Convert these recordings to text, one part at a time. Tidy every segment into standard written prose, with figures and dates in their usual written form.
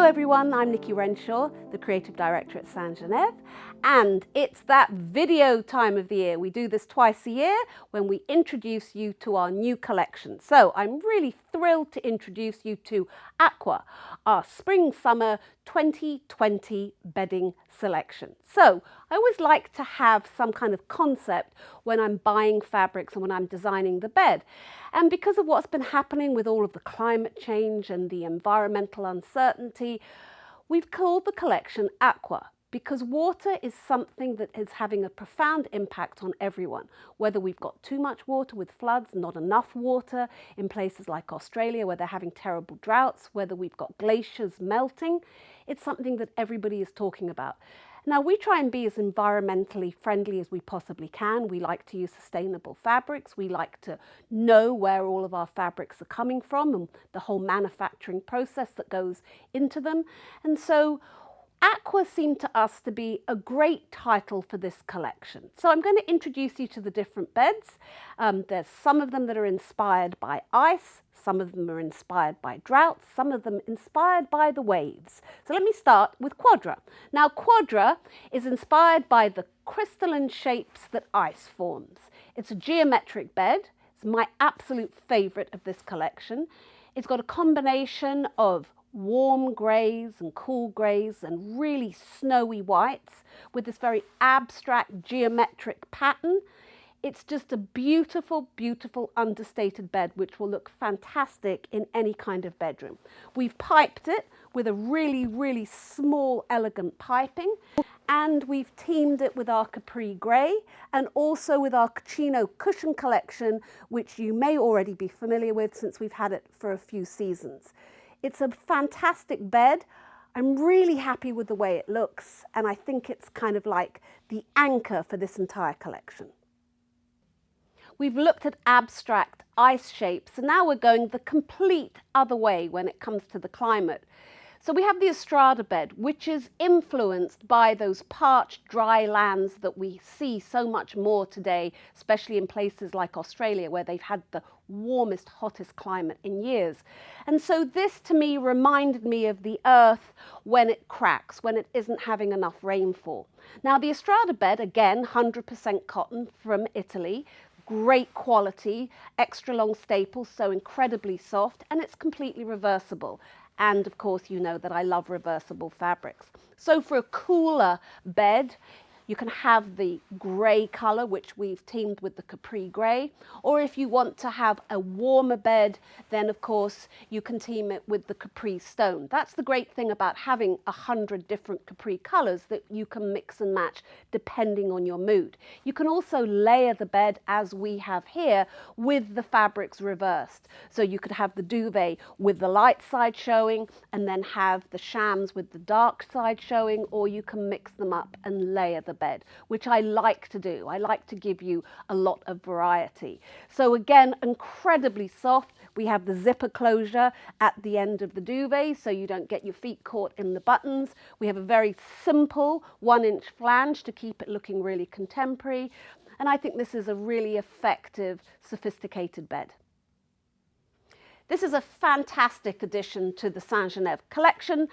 everyone, I'm Nikki Renshaw, the Creative Director at St.Genève, and it's that video time of the year. We do this twice a year when we introduce you to our new collection. So I'm really thrilled to introduce you to Aqua, our Spring-Summer 2020 bedding selection. So I always like to have some kind of concept when I'm buying fabrics and when I'm designing the bed. And because of what's been happening with all of the climate change and the environmental uncertainty, we've called the collection Aqua, because water is something that is having a profound impact on everyone. Whether we've got too much water with floods, not enough water in places like Australia where they're having terrible droughts, whether we've got glaciers melting, it's something that everybody is talking about. Now, we try and be as environmentally friendly as we possibly can. We like to use sustainable fabrics. We like to know where all of our fabrics are coming from and the whole manufacturing process that goes into them. And so Aqua seemed to us to be a great title for this collection. So I'm going to introduce you to the different beds. There's some of them that are inspired by ice, some of them are inspired by droughts, some of them inspired by the waves. So let me start with Quadra. Now, Quadra is inspired by the crystalline shapes that ice forms. It's a geometric bed. It's my absolute favourite of this collection. It's got a combination of warm greys and cool greys and really snowy whites with this very abstract geometric pattern. It's just a beautiful, beautiful understated bed which will look fantastic in any kind of bedroom. We've piped it with a really, really small, elegant piping, and we've teamed it with our Capri Grey and also with our Chino cushion collection, which you may already be familiar with since we've had it for a few seasons. It's a fantastic bed. I'm really happy with the way it looks, and I think it's kind of like the anchor for this entire collection. We've looked at abstract ice shapes, and now we're going the complete other way when it comes to the climate. So we have the Estrada bed, which is influenced by those parched, dry lands that we see so much more today, especially in places like Australia, where they've had the warmest, hottest climate in years. And so this, to me, reminded me of the earth when it cracks, when it isn't having enough rainfall. Now, the Estrada bed, again, 100% cotton from Italy, great quality, extra long staples, so incredibly soft, and it's completely reversible. And of course, you know that I love reversible fabrics. So for a cooler bed, you can have the grey colour, which we've teamed with the Capri Grey. Or if you want to have a warmer bed, then of course you can team it with the Capri Stone. That's the great thing about having 100 different Capri colours that you can mix and match depending on your mood. You can also layer the bed, as we have here, with the fabrics reversed. So you could have the duvet with the light side showing and then have the shams with the dark side showing, or you can mix them up and layer the bed, which I like to do. I like to give you a lot of variety. So again, incredibly soft. We have the zipper closure at the end of the duvet so you don't get your feet caught in the buttons. We have a very simple 1-inch flange to keep it looking really contemporary. And I think this is a really effective, sophisticated bed. This is a fantastic addition to the St.Genève collection.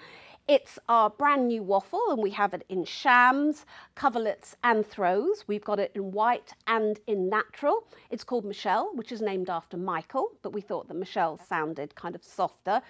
It's our brand new waffle, and we have it in shams, coverlets and throws. We've got it in white and in natural. It's called Michelle, which is named after Michael, but we thought that Michelle sounded kind of softer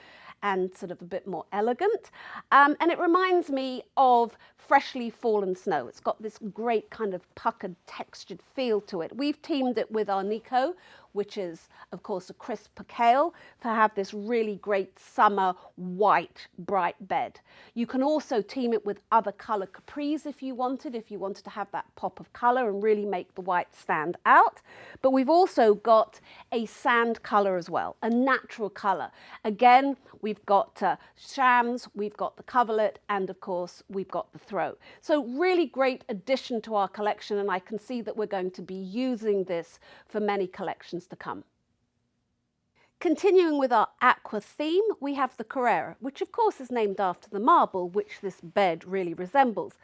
and sort of a bit more elegant. And it reminds me of freshly fallen snow. It's got this great kind of puckered, textured feel to it. We've teamed it with our Nico, which is, of course, a crisp percale, to have this really great summer white, bright bed. You can also team it with other colour capris if you wanted to have that pop of colour and really make the white stand out. But we've also got a sand colour as well, a natural colour. Again, we've got shams, we've got the coverlet, and of course, we've got the throw. So really great addition to our collection, and I can see that we're going to be using this for many collections to come. Continuing with our aqua theme, we have the Carrara, which of course is named after the marble which this bed really resembles.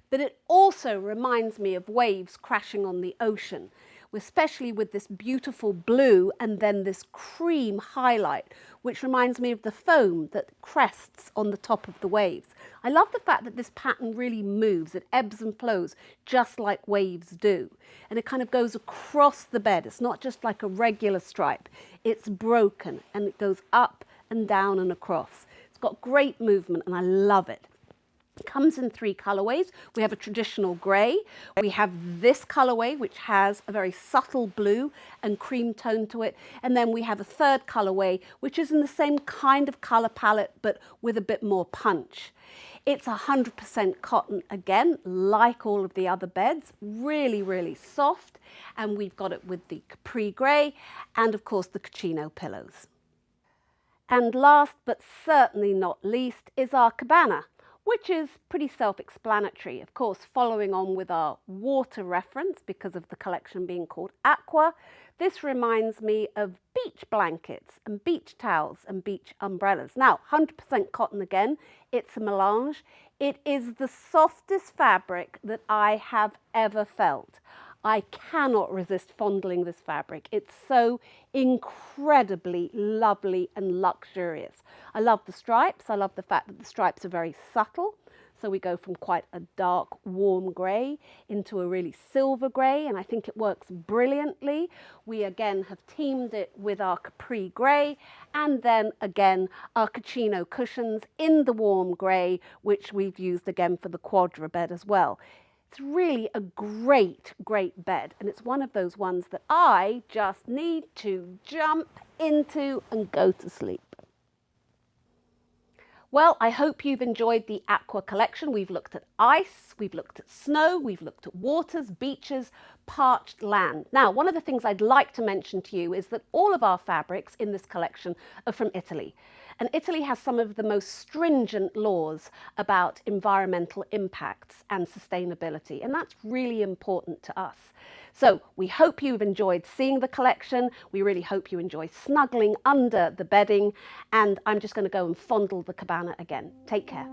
But it also reminds me of waves crashing on the ocean. especially with this beautiful blue and then this cream highlight, which reminds me of the foam that crests on the top of the waves. I love the fact that this pattern really moves. It ebbs and flows just like waves do. And it kind of goes across the bed. It's not just like a regular stripe. It's broken and it goes up and down and across. It's got great movement and I love it. It comes in 3 colorways. We have a traditional grey, we have this colorway which has a very subtle blue and cream tone to it, and then we have a 3rd colorway which is in the same kind of color palette but with a bit more punch. It's 100% cotton again, like all of the other beds, really, really soft, and we've got it with the capri grey and of course the Cucino pillows. And last but certainly not least is our Cabana, which is pretty self-explanatory, of course, following on with our water reference because of the collection being called Aqua. This reminds me of beach blankets and beach towels and beach umbrellas. Now, 100% cotton again, it's a melange. It is the softest fabric that I have ever felt. I cannot resist fondling this fabric. It's so incredibly lovely and luxurious. I love the stripes. I love the fact that the stripes are very subtle. So we go from quite a dark, warm grey into a really silver grey, and I think it works brilliantly. We again have teamed it with our capri grey, and then again our Cucino cushions in the warm grey, which we've used again for the Quadra bed as well. It's really a great, great bed, and it's one of those ones that I just need to jump into and go to sleep. Well, I hope you've enjoyed the Aqua collection. We've looked at ice, we've looked at snow, we've looked at waters, beaches, parched land. Now, one of the things I'd like to mention to you is that all of our fabrics in this collection are from Italy. And Italy has some of the most stringent laws about environmental impacts and sustainability, and that's really important to us. So we hope you've enjoyed seeing the collection. We really hope you enjoy snuggling under the bedding, and I'm just going to go and fondle the Cabana again. Take care.